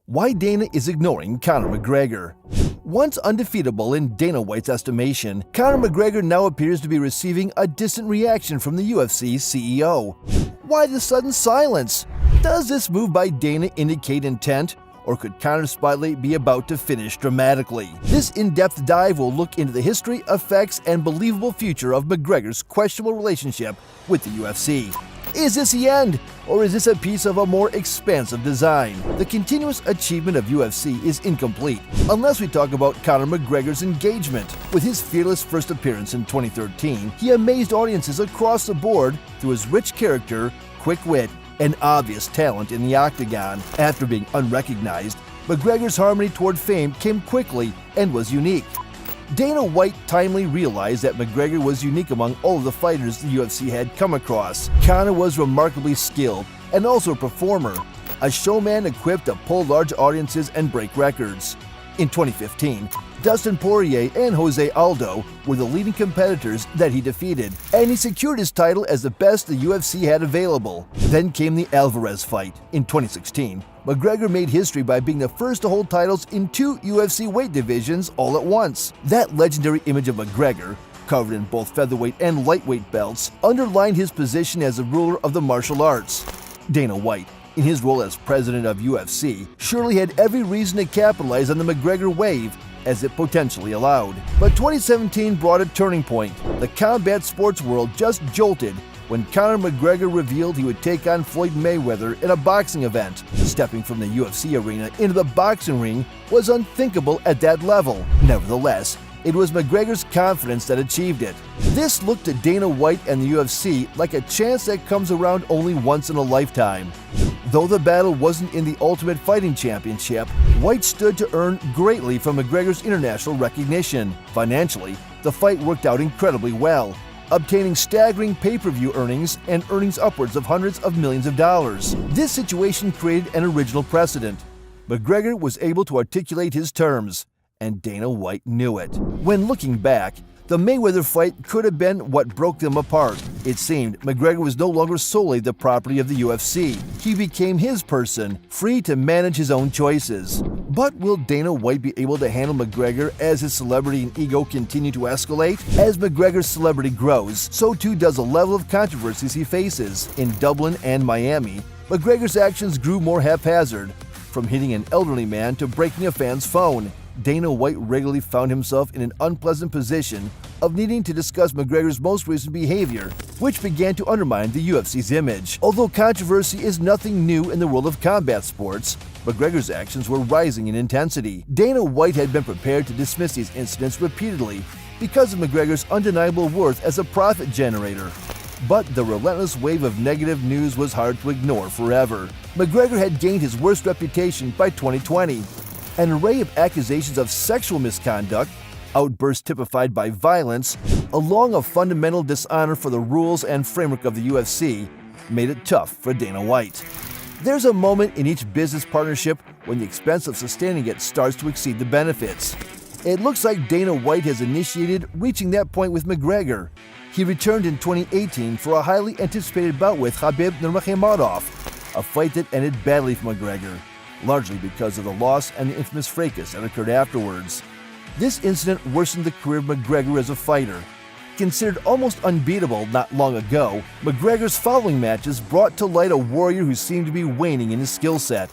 Why Dana is ignoring Conor McGregor. Once undefeatable in Dana White's estimation, Conor McGregor now appears to be receiving a distant reaction from the UFC CEO. Why the sudden silence? Does this move by Dana indicate intent? Or could Conor's spotlight be about to finish dramatically? This in-depth dive will look into the history, effects, and believable future of McGregor's questionable relationship with the UFC. Is this the end, or is this a piece of a more expansive design? The continuous achievement of UFC is incomplete unless we talk about Conor McGregor's engagement. With his fearless first appearance in 2013, he amazed audiences across the board through his rich character, quick wit, and obvious talent in the Octagon. After being unrecognized, McGregor's harmony toward fame came quickly and was unique. Dana White timely realized that McGregor was unique among all of the fighters the UFC had come across. Conor was remarkably skilled and also a performer, a showman equipped to pull large audiences and break records. In 2015, Dustin Poirier and Jose Aldo were the leading competitors that he defeated, and he secured his title as the best the UFC had available. Then came the Alvarez fight. In 2016, McGregor made history by being the first to hold titles in 2 UFC weight divisions all at once. That legendary image of McGregor, covered in both featherweight and lightweight belts, underlined his position as the ruler of the martial arts. Dana White, in his role as president of UFC, surely had every reason to capitalize on the McGregor wave as it potentially allowed. But 2017 brought a turning point. The combat sports world just jolted when Conor McGregor revealed he would take on Floyd Mayweather in a boxing event. Stepping from the UFC arena into the boxing ring was unthinkable at that level. Nevertheless, it was McGregor's confidence that achieved it. This looked to Dana White and the UFC like a chance that comes around only once in a lifetime. Though the battle wasn't in the Ultimate Fighting Championship, White stood to earn greatly from McGregor's international recognition. Financially, the fight worked out incredibly well, obtaining staggering pay-per-view earnings and earnings upwards of hundreds of millions of dollars. This situation created an original precedent. McGregor was able to articulate his terms, and Dana White knew it. When looking back, the Mayweather fight could have been what broke them apart. It seemed McGregor was no longer solely the property of the UFC. He became his person, free to manage his own choices. But will Dana White be able to handle McGregor as his celebrity and ego continue to escalate? As McGregor's celebrity grows, so too does the level of controversies he faces. In Dublin and Miami, McGregor's actions grew more haphazard, from hitting an elderly man to breaking a fan's phone. Dana White regularly found himself in an unpleasant position of needing to discuss McGregor's most recent behavior, which began to undermine the UFC's image. Although controversy is nothing new in the world of combat sports, McGregor's actions were rising in intensity. Dana White had been prepared to dismiss these incidents repeatedly because of McGregor's undeniable worth as a profit generator. But the relentless wave of negative news was hard to ignore forever. McGregor had gained his worst reputation by 2020. An array of accusations of sexual misconduct, outbursts typified by violence, along with fundamental dishonor for the rules and framework of the UFC, made it tough for Dana White. There's a moment in each business partnership when the expense of sustaining it starts to exceed the benefits. It looks like Dana White has initiated reaching that point with McGregor. He returned in 2018 for a highly anticipated bout with Khabib Nurmagomedov, a fight that ended badly for McGregor, largely because of the loss and the infamous fracas that occurred afterwards. This incident worsened the career of McGregor as a fighter. Considered almost unbeatable not long ago, McGregor's following matches brought to light a warrior who seemed to be waning in his skill set.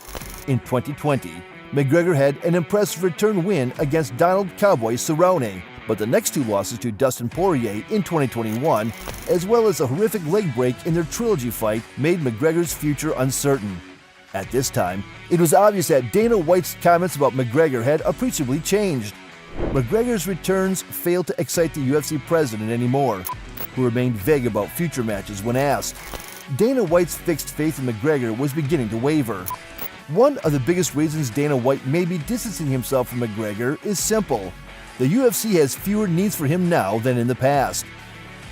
In 2020, McGregor had an impressive return win against Donald "Cowboy" Cerrone, but the next 2 losses to Dustin Poirier in 2021, as well as a horrific leg break in their trilogy fight, made McGregor's future uncertain. At this time, it was obvious that Dana White's comments about McGregor had appreciably changed. McGregor's returns failed to excite the UFC president anymore, who remained vague about future matches when asked. Dana White's fixed faith in McGregor was beginning to waver. One of the biggest reasons Dana White may be distancing himself from McGregor is simple. The UFC has fewer needs for him now than in the past.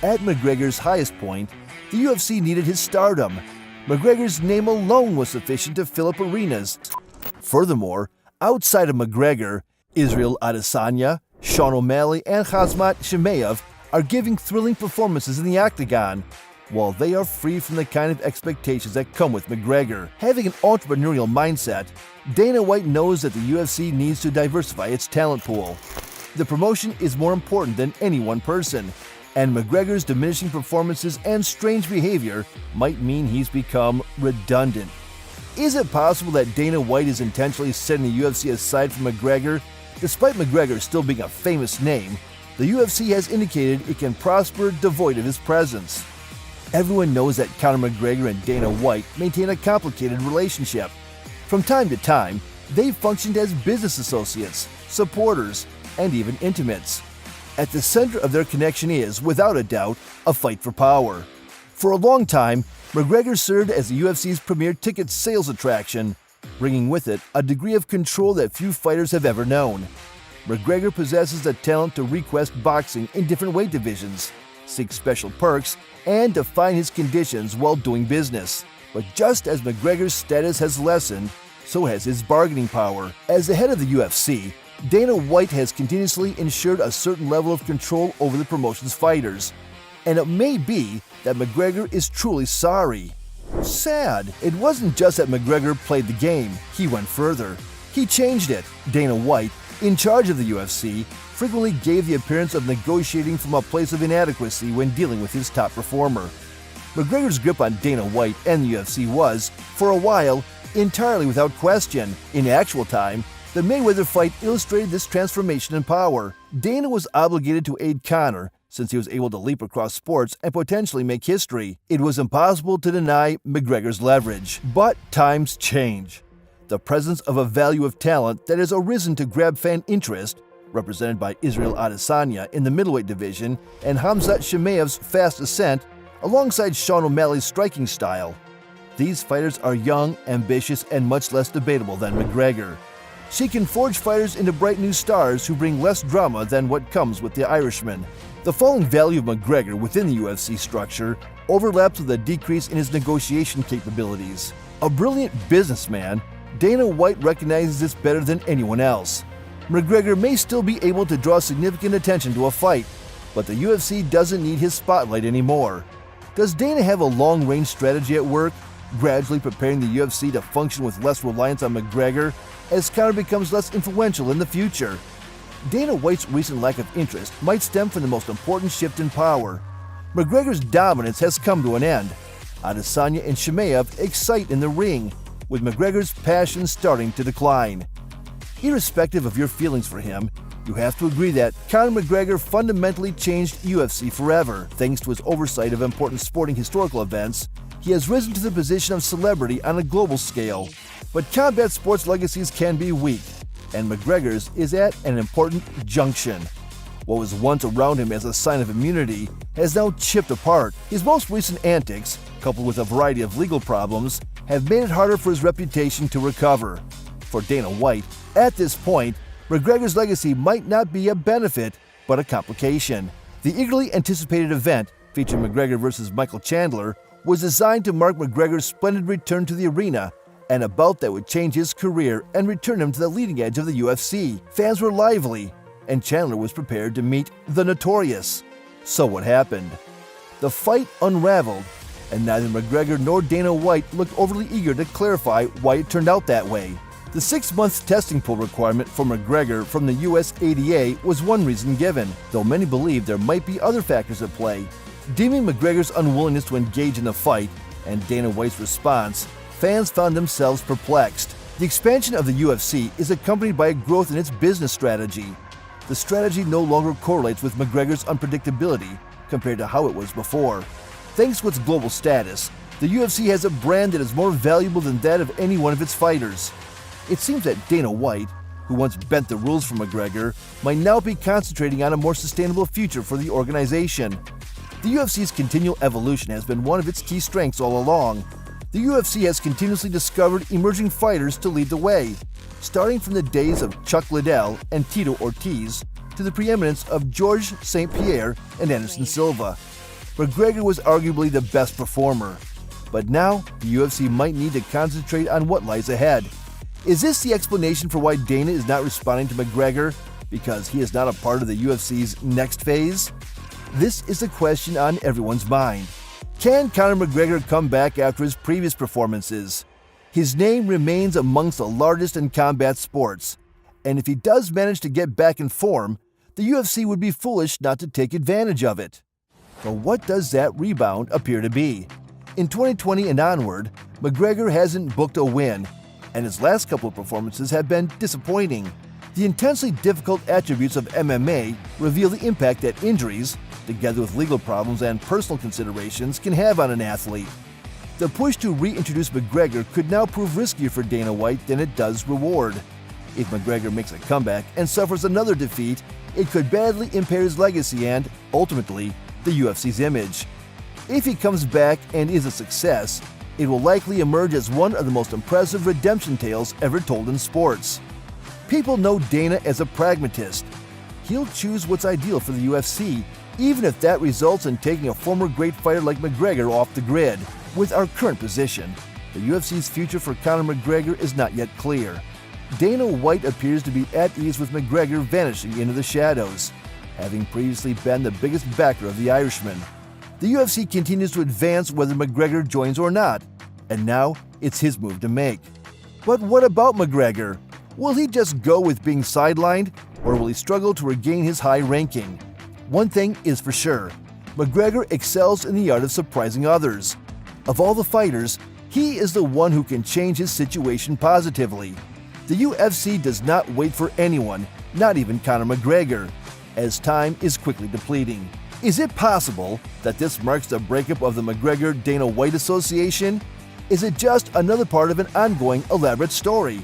At McGregor's highest point, the UFC needed his stardom. McGregor's name alone was sufficient to fill up arenas. Furthermore, outside of McGregor, Israel Adesanya, Sean O'Malley, and Khamzat Chimaev are giving thrilling performances in the Octagon. while they are free from the kind of expectations that come with McGregor. Having an entrepreneurial mindset, Dana White knows that the UFC needs to diversify its talent pool. The promotion is more important than any one person, and McGregor's diminishing performances and strange behavior might mean he's become redundant. Is it possible that Dana White is intentionally setting the UFC aside from McGregor? Despite McGregor still being a famous name, the UFC has indicated it can prosper devoid of his presence. Everyone knows that Conor McGregor and Dana White maintain a complicated relationship. From time to time, they've functioned as business associates, supporters, and even intimates. At the center of their connection is, without a doubt, a fight for power. For a long time, McGregor served as the UFC's premier ticket sales attraction, bringing with it a degree of control that few fighters have ever known. McGregor possesses the talent to request boxing in different weight divisions, seek special perks, and define his conditions while doing business. But just as McGregor's status has lessened, so has his bargaining power. As the head of the UFC, Dana White has continuously ensured a certain level of control over the promotion's fighters. And it may be that McGregor is truly sorry. Sad. It wasn't just that McGregor played the game, he went further. He changed it. Dana White, in charge of the UFC, frequently gave the appearance of negotiating from a place of inadequacy when dealing with his top performer. McGregor's grip on Dana White and the UFC was, for a while, entirely without question. In actual time, the Mayweather fight illustrated this transformation in power. Dana was obligated to aid Conor, since he was able to leap across sports and potentially make history. It was impossible to deny McGregor's leverage. But times change. The presence of a value of talent that has arisen to grab fan interest, represented by Israel Adesanya in the middleweight division and Khamzat Chimaev's fast ascent, alongside Sean O'Malley's striking style. These fighters are young, ambitious, and much less debatable than McGregor. She can forge fighters into bright new stars who bring less drama than what comes with the Irishman. The falling value of McGregor within the UFC structure overlaps with a decrease in his negotiation capabilities. A brilliant businessman, Dana White recognizes this better than anyone else. McGregor may still be able to draw significant attention to a fight, but the UFC doesn't need his spotlight anymore. Does Dana have a long-range strategy at work, gradually preparing the UFC to function with less reliance on McGregor as Conor becomes less influential in the future? Dana White's recent lack of interest might stem from the most important shift in power. McGregor's dominance has come to an end. Adesanya and Chimaev excite in the ring, with McGregor's passion starting to decline. Irrespective of your feelings for him, you have to agree that Conor McGregor fundamentally changed UFC forever. Thanks to his oversight of important sporting historical events, he has risen to the position of celebrity on a global scale. But combat sports legacies can be weak, and McGregor's is at an important junction. What was once around him as a sign of immunity has now chipped apart. His most recent antics, coupled with a variety of legal problems, have made it harder for his reputation to recover. For Dana White, at this point, McGregor's legacy might not be a benefit, but a complication. The eagerly anticipated event, featuring McGregor versus Michael Chandler, was designed to mark McGregor's splendid return to the arena, and a bout that would change his career and return him to the leading edge of the UFC. Fans were lively, and Chandler was prepared to meet the Notorious. So what happened? The fight unraveled, and neither McGregor nor Dana White looked overly eager to clarify why it turned out that way. The 6-month testing pool requirement for McGregor from the US ADA was one reason given, though many believe there might be other factors at play. Deeming McGregor's unwillingness to engage in the fight and Dana White's response, fans found themselves perplexed. The expansion of the UFC is accompanied by a growth in its business strategy. The strategy no longer correlates with McGregor's unpredictability compared to how it was before. Thanks to its global status, the UFC has a brand that is more valuable than that of any one of its fighters. It seems that Dana White, who once bent the rules for McGregor, might now be concentrating on a more sustainable future for the organization. The UFC's continual evolution has been one of its key strengths all along. The UFC has continuously discovered emerging fighters to lead the way, starting from the days of Chuck Liddell and Tito Ortiz to the preeminence of Georges St. Pierre and Anderson Silva. McGregor was arguably the best performer, but now the UFC might need to concentrate on what lies ahead. Is this the explanation for why Dana is not responding to McGregor? Because he is not a part of the UFC's next phase? This is a question on everyone's mind. Can Conor McGregor come back after his previous performances? His name remains amongst the largest in combat sports, and if he does manage to get back in form, the UFC would be foolish not to take advantage of it. But what does that rebound appear to be? In 2020 and onward, McGregor hasn't booked a win, and his last couple of performances have been disappointing. The intensely difficult attributes of MMA reveal the impact that injuries, together with legal problems and personal considerations, can have on an athlete. The push to reintroduce McGregor could now prove riskier for Dana White than it does reward. If McGregor makes a comeback and suffers another defeat, it could badly impair his legacy and, ultimately, the UFC's image. If he comes back and is a success, it will likely emerge as one of the most impressive redemption tales ever told in sports. People know Dana as a pragmatist. He'll choose what's ideal for the UFC, even if that results in taking a former great fighter like McGregor off the grid. With our current position, the UFC's future for Conor McGregor is not yet clear. Dana White appears to be at ease with McGregor vanishing into the shadows, having previously been the biggest backer of the Irishman. The UFC continues to advance whether McGregor joins or not, and now it's his move to make. But what about McGregor? Will he just go with being sidelined, or will he struggle to regain his high ranking? One thing is for sure, McGregor excels in the art of surprising others. Of all the fighters, he is the one who can change his situation positively. The UFC does not wait for anyone, not even Conor McGregor, as time is quickly depleting. Is it possible that this marks the breakup of the McGregor-Dana White association? Is it just another part of an ongoing elaborate story?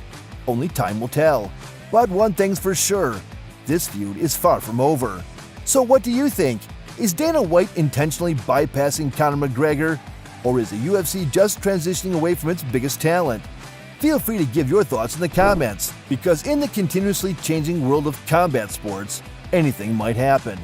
Only time will tell. But one thing's for sure, this feud is far from over. So what do you think? Is Dana White intentionally bypassing Conor McGregor? Or is the UFC just transitioning away from its biggest talent? Feel free to give your thoughts in the comments, because in the continuously changing world of combat sports, anything might happen.